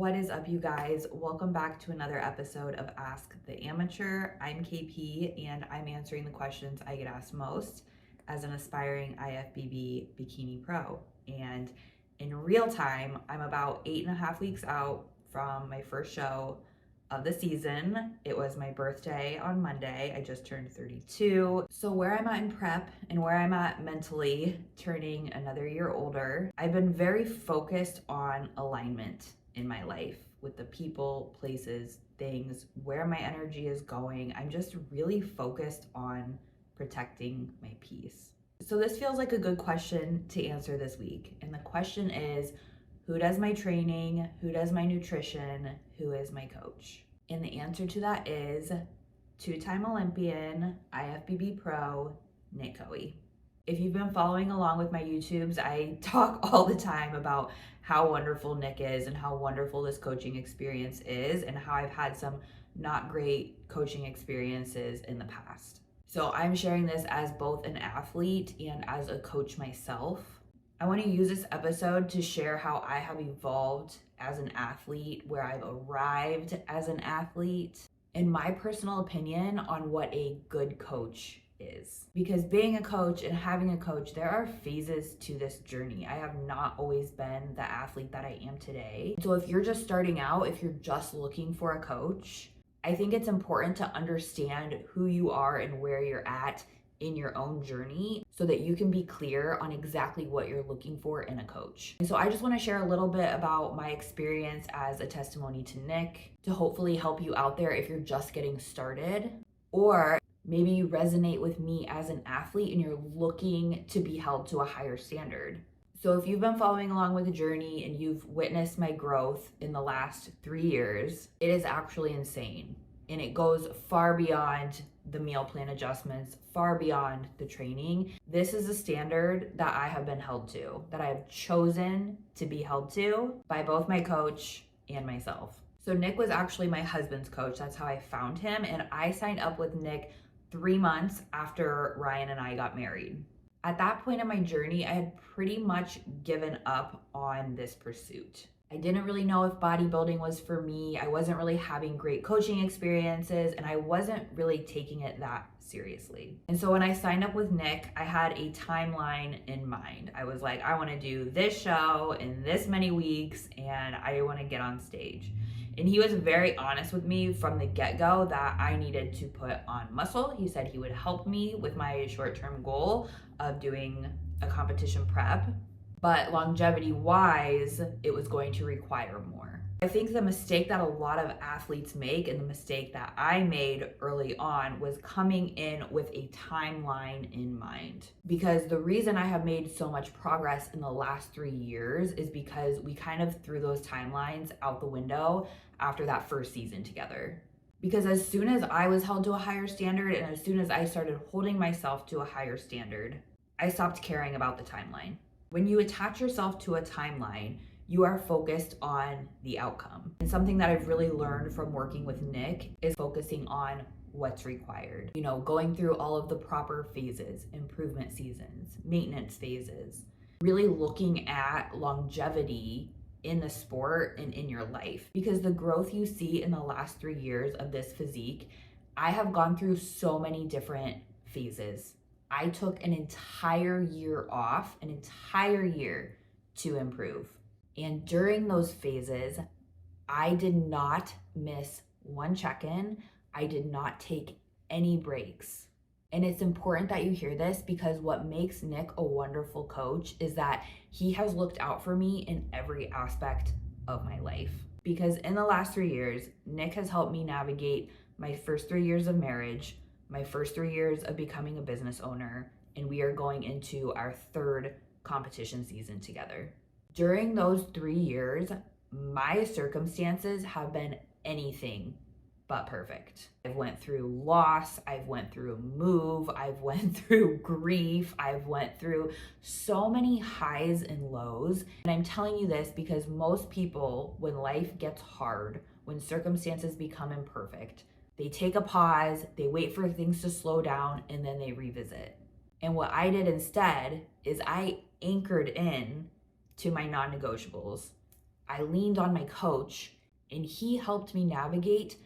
What is up, you guys? Welcome back to another episode of Ask the Amateur. I'm KP and I'm answering the questions I get asked most as an aspiring IFBB Bikini Pro. And in real time, I'm about 8.5 weeks out from my first show of the season. It was my birthday on Monday. I just turned 32. So where I'm at in prep and where I'm at mentally, turning another year older, I've been very focused on alignment in my life with the people, places, things, where my energy is going. I'm just really focused on protecting my peace. So this feels like a good question to answer this week. And the question is, who does my training? Who does my nutrition? Who is my coach? And the answer to that is two-time Olympian, IFBB Pro, Nick Koeu. If you've been following along with my YouTubes, I talk all the time about how wonderful Nick is and how wonderful this coaching experience is and how I've had some not great coaching experiences in the past. So I'm sharing this as both an athlete and as a coach myself. I want to use this episode to share how I have evolved as an athlete, where I've arrived as an athlete, and my personal opinion on what a good coach is. Because being a coach and having a coach, there are phases to this journey. I have not always been the athlete that I am today. So if you're just starting out, if you're just looking for a coach, I think it's important to understand who you are and where you're at in your own journey so that you can be clear on exactly what you're looking for in a coach. And so I just want to share a little bit about my experience as a testimony to Nick to hopefully help you out there if you're just getting started, or maybe you resonate with me as an athlete and you're looking to be held to a higher standard. So if you've been following along with the journey and you've witnessed my growth in the last 3 years, it is actually insane. And it goes far beyond the meal plan adjustments, far beyond the training. This is a standard that I have been held to, that I have chosen to be held to by both my coach and myself. So Nick was actually my husband's coach. That's how I found him. And I signed up with Nick 3 months after Ryan and I got married. At that point in my journey, I had pretty much given up on this pursuit. I didn't really know if bodybuilding was for me. I wasn't really having great coaching experiences, and I wasn't really taking it that seriously. And so when I signed up with Nick, I had a timeline in mind. I was like, I want to do this show in this many weeks, and I want to get on stage. And he was very honest with me from the get-go that I needed to put on muscle. He said he would help me with my short-term goal of doing a competition prep. But longevity-wise, it was going to require more. I think the mistake that a lot of athletes make, and the mistake that I made early on, was coming in with a timeline in mind. Because the reason I have made so much progress in the last 3 years is because we kind of threw those timelines out the window after that first season together. Because as soon as I was held to a higher standard, and as soon as I started holding myself to a higher standard, I stopped caring about the timeline. When you attach yourself to a timeline, you are focused on the outcome. And something that I've really learned from working with Nick is focusing on what's required. You know, going through all of the proper phases, improvement seasons, maintenance phases, really looking at longevity in the sport and in your life. Because the growth you see in the last 3 years of this physique, I have gone through so many different phases. I took an entire year off, an entire year to improve. And during those phases, I did not miss one check-in. I did not take any breaks. And it's important that you hear this, because what makes Nick a wonderful coach is that he has looked out for me in every aspect of my life. Because in the last 3 years, Nick has helped me navigate my first 3 years of marriage, my first 3 years of becoming a business owner, and we are going into our 3rd competition season together. During those 3 years, my circumstances have been anything but perfect. I've went through loss, I've went through move, I've went through grief, I've went through so many highs and lows. And I'm telling you this because most people, when life gets hard, when circumstances become imperfect, they take a pause, they wait for things to slow down, and then they revisit. And what I did instead is I anchored in to my non-negotiables. I leaned on my coach and he helped me navigate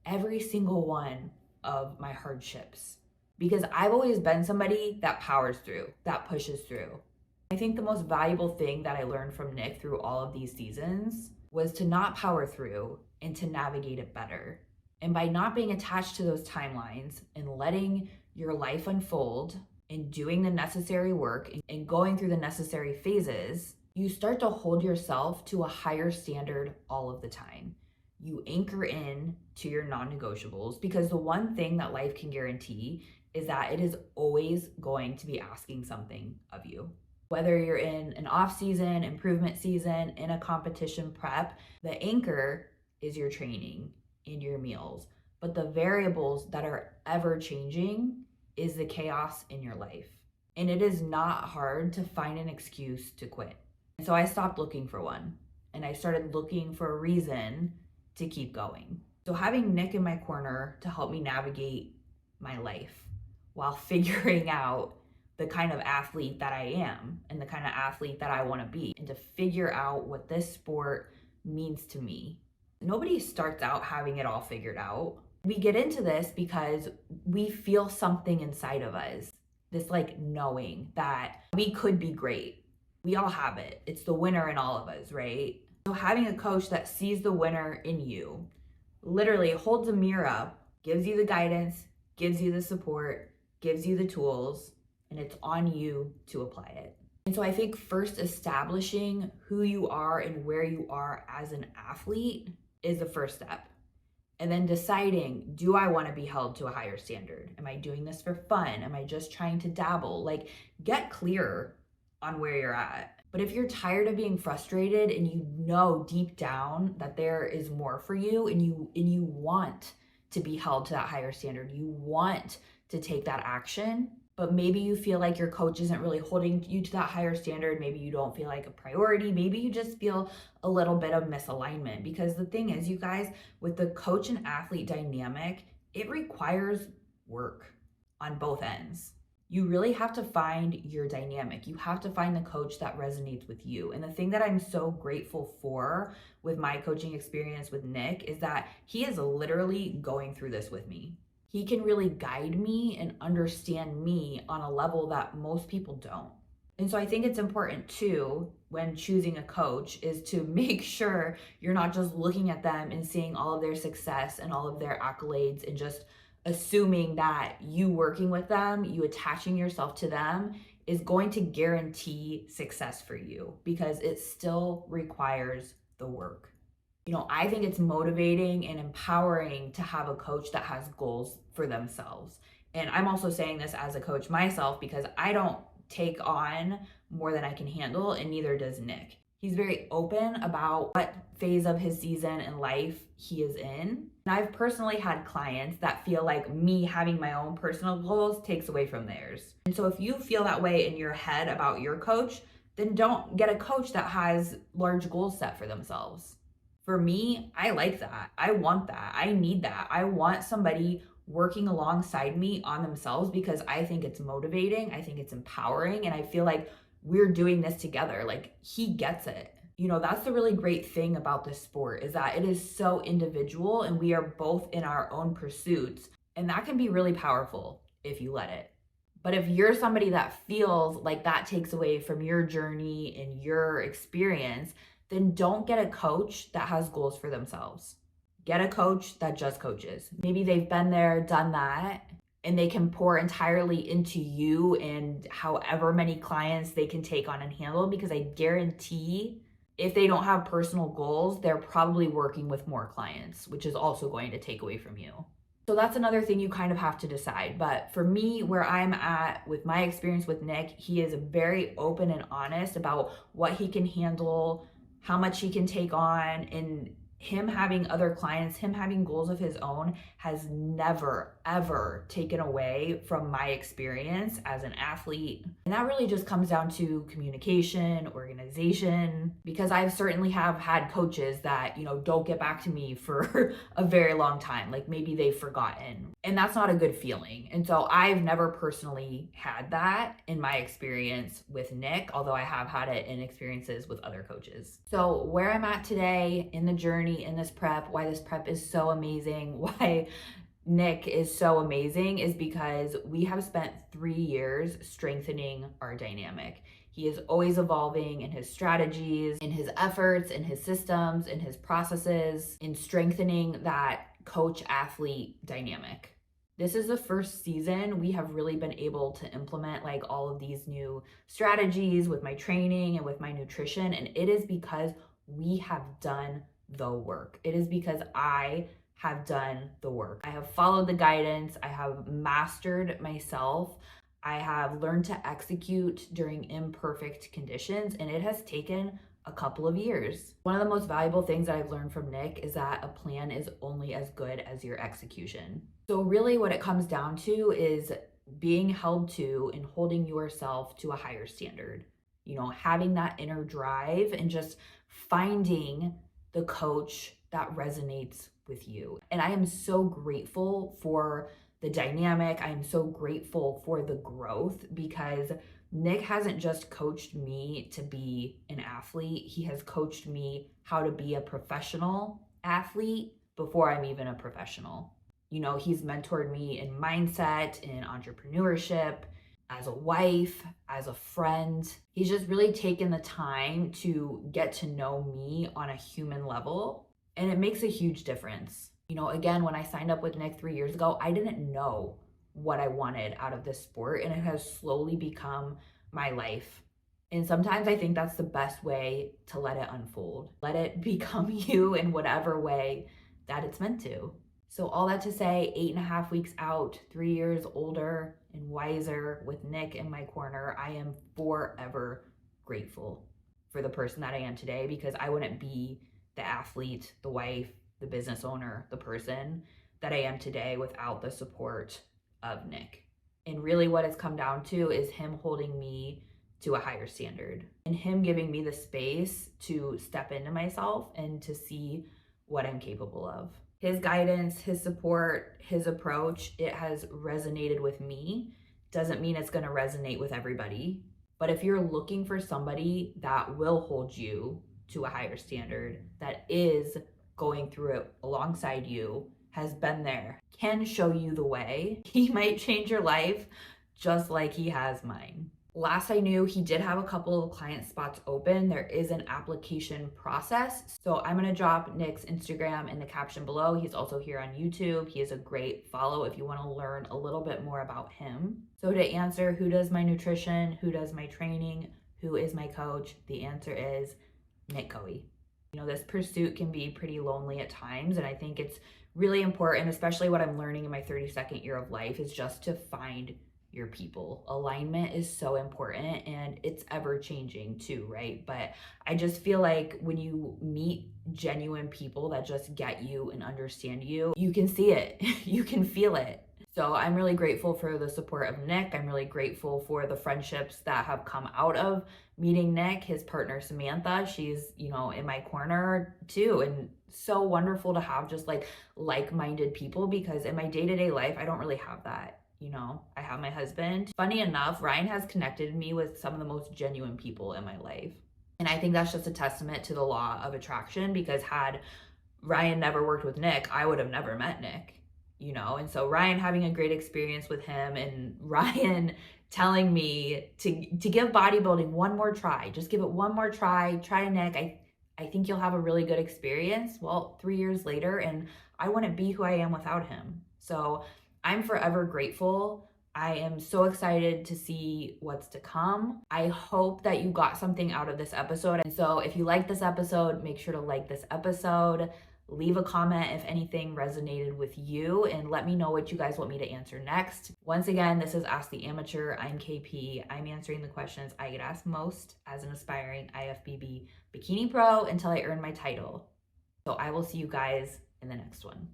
every single one of my hardships, because I've always been somebody that powers through, that pushes through. I think the most valuable thing that I learned from Nick through all of these seasons was to not power through and to navigate it better. And by not being attached to those timelines and letting your life unfold and doing the necessary work and going through the necessary phases, you start to hold yourself to a higher standard all of the time. You anchor in to your non-negotiables, because the one thing that life can guarantee is that it is always going to be asking something of you. Whether you're in an off-season, improvement season, in a competition prep, the anchor is your training and your meals. But the variables that are ever changing is the chaos in your life. And it is not hard to find an excuse to quit. So I stopped looking for one and I started looking for a reason to keep going. So having Nick in my corner to help me navigate my life while figuring out the kind of athlete that I am and the kind of athlete that I want to be, and to figure out what this sport means to me. Nobody starts out having it all figured out. We get into this because we feel something inside of us, this like knowing that we could be great. We all have it. It's the winner in all of us, right? So having a coach that sees the winner in you, literally holds a mirror up, gives you the guidance, gives you the support, gives you the tools, and it's on you to apply it. And so I think first establishing who you are and where you are as an athlete is the first step. And then deciding, do I want to be held to a higher standard? Am I doing this for fun? Am I just trying to dabble? Like, get clear on where you're at. But if you're tired of being frustrated and you know deep down that there is more for you, and you want to be held to that higher standard, you want to take that action, but maybe you feel like your coach isn't really holding you to that higher standard, maybe you don't feel like a priority, maybe you just feel a little bit of misalignment. Because the thing is, you guys, with the coach and athlete dynamic, it requires work on both ends. You really have to find your dynamic. You have to find the coach that resonates with you. And the thing that I'm so grateful for with my coaching experience with Nick is that he is literally going through this with me. He can really guide me and understand me on a level that most people don't. And so I think it's important too, when choosing a coach, is to make sure you're not just looking at them and seeing all of their success and all of their accolades and just assuming that you working with them, you attaching yourself to them is going to guarantee success for you, because it still requires the work. You know, I think it's motivating and empowering to have a coach that has goals for themselves. And I'm also saying this as a coach myself, because I don't take on more than I can handle, and neither does Nick. He's very open about what phase of his season and life he is in. And I've personally had clients that feel like me having my own personal goals takes away from theirs. And so if you feel that way in your head about your coach, then don't get a coach that has large goals set for themselves. For me, I like that. I want that. I need that. I want somebody working alongside me on themselves, because I think it's motivating. I think it's empowering. And I feel like we're doing this together. Like, he gets it. You know, that's the really great thing about this sport, is that it is so individual and we are both in our own pursuits. And that can be really powerful if you let it. But if you're somebody that feels like that takes away from your journey and your experience, then don't get a coach that has goals for themselves. Get a coach that just coaches. Maybe they've been there, done that, and they can pour entirely into you and however many clients they can take on and handle, because I guarantee if they don't have personal goals, they're probably working with more clients, which is also going to take away from you. So that's another thing you kind of have to decide. But for me, where I'm at with my experience with Nick, he is very open and honest about what he can handle, how much he can take on, and him having other clients, him having goals of his own has never, ever taken away from my experience as an athlete. And that really just comes down to communication, organization, because I've certainly have had coaches that, don't get back to me for a very long time. Like maybe they've forgotten. And that's not a good feeling. And so I've never personally had that in my experience with Nick, although I have had it in experiences with other coaches. So where I'm at today in the journey, in this prep, why this prep is so amazing, why Nick is so amazing is because we have spent 3 years strengthening our dynamic. He is always evolving in his strategies, in his efforts, in his systems, in his processes, in strengthening that coach-athlete dynamic. This is the first season we have really been able to implement like all of these new strategies with my training and with my nutrition. And it is because we have done the work. It is because I have done the work. I have followed the guidance. I have mastered myself. I have learned to execute during imperfect conditions, and it has taken a couple of years. One of the most valuable things that I've learned from Nick is that a plan is only as good as your execution. So really what it comes down to is being held to and holding yourself to a higher standard. Having that inner drive and just finding the coach that resonates with you. And I am so grateful for the dynamic. I am so grateful for the growth because Nick hasn't just coached me to be an athlete. He has coached me how to be a professional athlete before I'm even a professional. He's mentored me in mindset, in entrepreneurship, as a wife, as a friend. He's just really taken the time to get to know me on a human level, and it makes a huge difference. Again, when I signed up with Nick 3 years ago, I didn't know what I wanted out of this sport, and it has slowly become my life. And sometimes I think that's the best way to let it unfold. Let it become you in whatever way that it's meant to. So all that to say, 8.5 weeks out, 3 years older and wiser with Nick in my corner, I am forever grateful for the person that I am today, because I wouldn't be the athlete, the wife, the business owner, the person that I am today without the support of Nick. And really what it's come down to is him holding me to a higher standard and him giving me the space to step into myself and to see what I'm capable of. His guidance, his support, his approach, it has resonated with me. Doesn't mean it's going to resonate with everybody. But if you're looking for somebody that will hold you to a higher standard, that is going through it alongside you, has been there, can show you the way, he might change your life just like he has mine. Last I knew, he did have a couple of client spots open. There is an application process. So I'm going to drop Nick's Instagram in the caption below. He's also here on YouTube. He is a great follow if you want to learn a little bit more about him. So to answer who does my nutrition, who does my training, who is my coach, the answer is Nick Koeu. This pursuit can be pretty lonely at times, and I think it's really important, especially what I'm learning in my 32nd year of life, is just to find your people. Alignment is so important, and it's ever changing too, right? But I just feel like when you meet genuine people that just get you and understand you, you can see it, you can feel it. So I'm really grateful for the support of Nick. I'm really grateful for the friendships that have come out of meeting Nick, his partner Samantha. She's, in my corner too. And so wonderful to have just like-minded people, because in my day-to-day life, I don't really have that. I have my husband. Funny enough, Ryan has connected me with some of the most genuine people in my life. And I think that's just a testament to the law of attraction, because had Ryan never worked with Nick, I would have never met Nick. And so Ryan having a great experience with him, and Ryan telling me to give bodybuilding one more try, just give it one more try Nick. I think you'll have a really good experience. Well, 3 years later, and I wouldn't be who I am without him. So I'm forever grateful. I am so excited to see what's to come. I hope that you got something out of this episode. And so if you like this episode, make sure to like this episode. Leave a comment if anything resonated with you, and let me know what you guys want me to answer next. Once again, this is Ask the Amateur. I'm KP. I'm answering the questions I get asked most as an aspiring IFBB Bikini Pro until I earn my title. So I will see you guys in the next one.